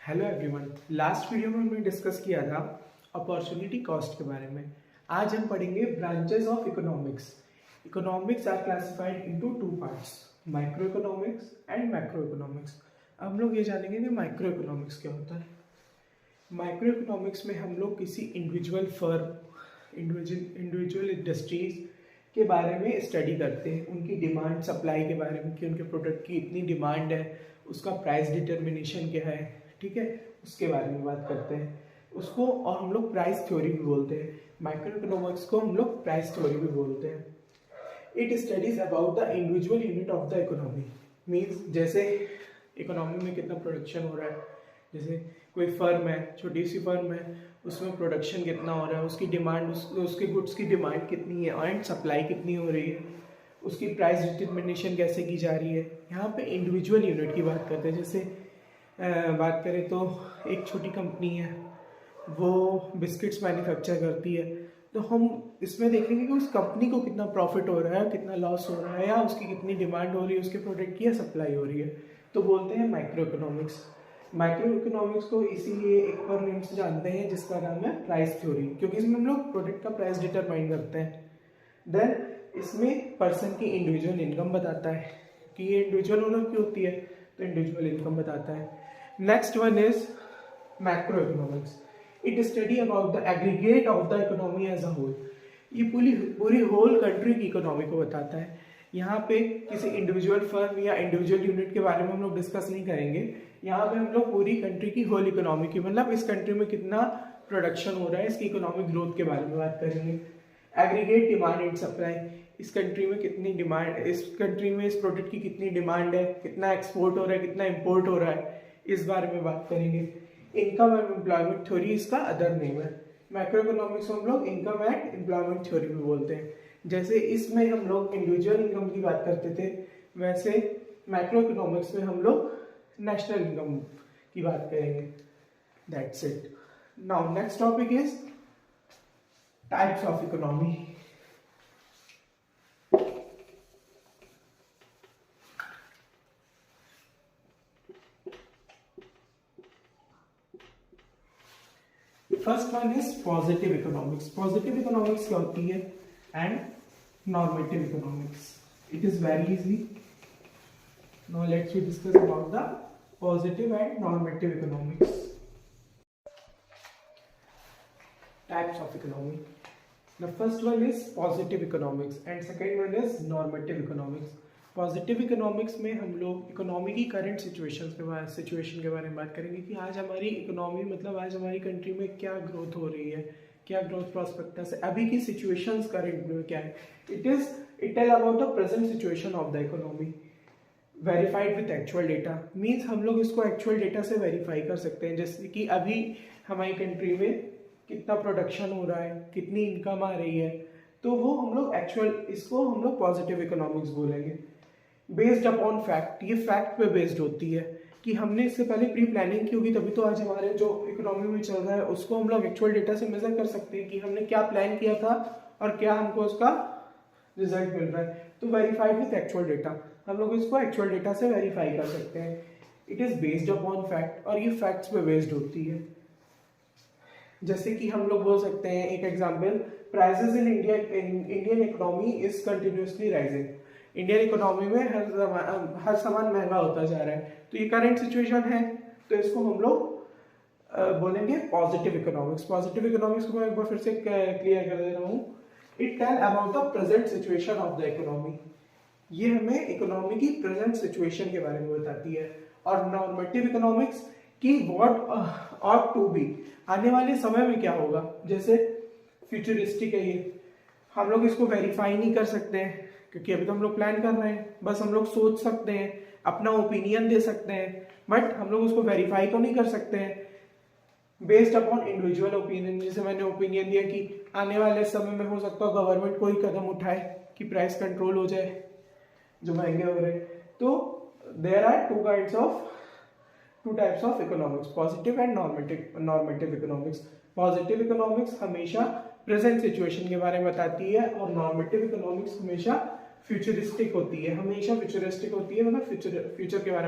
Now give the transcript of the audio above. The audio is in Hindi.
Hello everyone. लास्ट वीडियो में हमने डिस्कस किया था अपॉर्चुनिटी कॉस्ट के बारे में। आज हम पढ़ेंगे branches of economics. Economics are classified into two parts, micro economics and macro economics. हम लोग ये जानेंगे कि माइक्रो इकोनॉमिक्स क्या होता है। माइक्रो इकोनॉमिक्स में हम लोग किसी इंडिविजुअल फर्म, इंडिविजुअल इंडस्ट्रीज के बारे में स्टडी करते हैं, उनकी डिमांड सप्लाई के बारे में कि उनके प्रोडक्ट की इतनी डिमांड है, उसका प्राइस डिटर्मिनेशन क्या है, ठीक है, उसके बारे में बात करते हैं उसको। और हम लोग प्राइस थ्योरी भी बोलते हैं। माइक्रो इकोनॉमिक्स को हम लोग प्राइस थ्योरी भी बोलते हैं। It studies about the individual unit of the economy. Means जैसे इकोनॉमी में कितना प्रोडक्शन हो रहा है, जैसे कोई फर्म है, छोटी सी फर्म है, उसमें प्रोडक्शन कितना हो रहा है, उसकी डिमांड, उसके गुड्स की डिमांड कितनी है एंड सप्लाई कितनी हो रही है, उसकी प्राइस डिटर्मिनेशन कैसे की जा रही है। यहाँ पे इंडिविजुअल यूनिट की बात करते हैं। जैसे बात करें तो एक छोटी कंपनी है, वो बिस्किट्स मैन्युफैक्चर करती है, तो हम इसमें देखेंगे कि उस कंपनी को कितना प्रॉफिट हो रहा है, कितना लॉस हो रहा है, या उसकी कितनी डिमांड हो रही है उसके प्रोडक्ट की, या सप्लाई हो रही है, तो बोलते हैं माइक्रो इकोनॉमिक्स। माइक्रो इकोनॉमिक्स को इसीलिए एक और नेम से जानते हैं जिसका नाम है प्राइस थ्योरी, क्योंकि इसमें हम लोग प्रोडक्ट का प्राइस डिटरमाइन करते हैं। देन इसमें पर्सन की इंडिविजुअल इनकम बताता है कि ये इंडिविजुअल ओनर की होती है, तो इंडिविजुअल इनकम बताता है। Next one is macro economics. It study about the aggregate of the economy as a whole. ये पूरी होल कंट्री की इकोनॉमी को बताता है। यहाँ पे किसी इंडिविजुअल फर्म या इंडिविजुअल यूनिट के बारे में हम लोग डिस्कस नहीं करेंगे। यहाँ पे हम लोग पूरी कंट्री की होल इकोनॉमी की, मतलब इस कंट्री में कितना प्रोडक्शन हो रहा है, इसकी इकोनॉमिक ग्रोथ के बारे में बात करेंगे। Aggregate demand and supply. इस कंट्री में कितनी डिमांड, इस कंट्री में इस प्रोडक्ट की कितनी डिमांड है, कितना एक्सपोर्ट हो रहा है, कितना इंपोर्ट हो रहा है, इस बारे में बात करेंगे। इनकम एंड एम्प्लॉयमेंट थ्योरी इसका अदर नेम है। मैक्रो इकोनॉमिक्स को हम लोग इनकम एंड एम्प्लॉयमेंट थ्योरी भी बोलते हैं। जैसे इसमें हम लोग इंडिविजुअल इनकम की बात करते थे, वैसे मैक्रो इकोनॉमिक्स में हम लोग नेशनल इनकम की बात करेंगे। That's it. Now next topic is types of economy. First one is positive economics. Positive economics क्या होती है and normative economics. It is very easy. Now let's we discuss about the positive and normative economics. Types of economy. The first one is positive economics and second one is normative economics. Positive economics में हम लोग इकोनॉमी की करंट सिचुएशन के बारे में बात करेंगे कि आज हमारी इकोनॉमी, मतलब आज हमारी कंट्री में क्या ग्रोथ हो रही है, क्या ग्रोथ प्रोस्पेक्टस है, अभी की सिचुएशंस करंट में क्या है। It tell about the present situation of the economy verified with actual data. Means हम लोग इसको एक्चुअल डेटा से वेरीफाई कर सकते हैं, जैसे कि अभी हमारी कंट्री में कितना प्रोडक्शन हो रहा है, कितनी इनकम आ रही है, तो वो हम लोग इसको हम लोग पॉजिटिव इकोनॉमिक्स बोलेंगे। बेस्ड अपॉन फैक्ट, ये फैक्ट पे बेस्ड होती है कि हमने इससे पहले प्री प्लानिंग की होगी, तभी तो आज हमारे जो इकोनॉमी में चल रहा है उसको हम लोग एक्चुअल डेटा से मेजर कर सकते हैं कि हमने क्या प्लान किया था और क्या हमको उसका रिजल्ट मिल रहा है। तो वेरीफाइड विथ एक्चुअल डेटा, हम लोग इसको एक्चुअल डेटा से वेरीफाई कर सकते हैं। It is based upon fact, और ये फैक्ट्स पे बेस्ड होती है। जैसे कि हम लोग बोल सकते हैं, एक example, prices in Indian economy is continuously rising. Indian economy में हर सामान महंगा होता जा रहा है, तो ये करंट सिचुएशन है, तो इसको हम लोग बोलेंगे पॉजिटिव इकोनॉमिक्स। पॉजिटिव इकोनॉमिक्स को मैं एक बार फिर से क्लियर कर दे रहा हूँ। It tell about the present situation of the economy. ये हमें इकोनॉमी की प्रेजेंट सिचुएशन के बारे में बताती है। और नॉर्मेटिव इकोनॉमिक्स की व्हाट ऑट टू बी, आने वाले समय में क्या होगा। जैसे फ्यूचरिस्टिक है ये, हम लोग इसको वेरीफाई नहीं कर सकते हैं क्योंकि अभी तो हम लोग प्लान कर रहे हैं, बस हम लोग सोच सकते हैं, अपना ओपिनियन दे सकते हैं, बट हम लोग उसको वेरीफाई तो नहीं कर सकते हैं। बेस्ड अपॉन इंडिविजुअल ओपिनियन, जैसे मैंने ओपिनियन दिया कि आने वाले समय में हो सकता है गवर्नमेंट कोई कदम उठाए कि प्राइस कंट्रोल हो जाए जो महंगे हो रहे हैं। तो there are two types of economics, positive and normative economics. Positive economics हमेशा प्रेजेंट सिचुएशन के बारे में बताती है, और नॉर्मेटिव इकोनॉमिक्स हमेशा फ्यूचरिस्टिक होती है, मतलब फ्यूचर के बारे में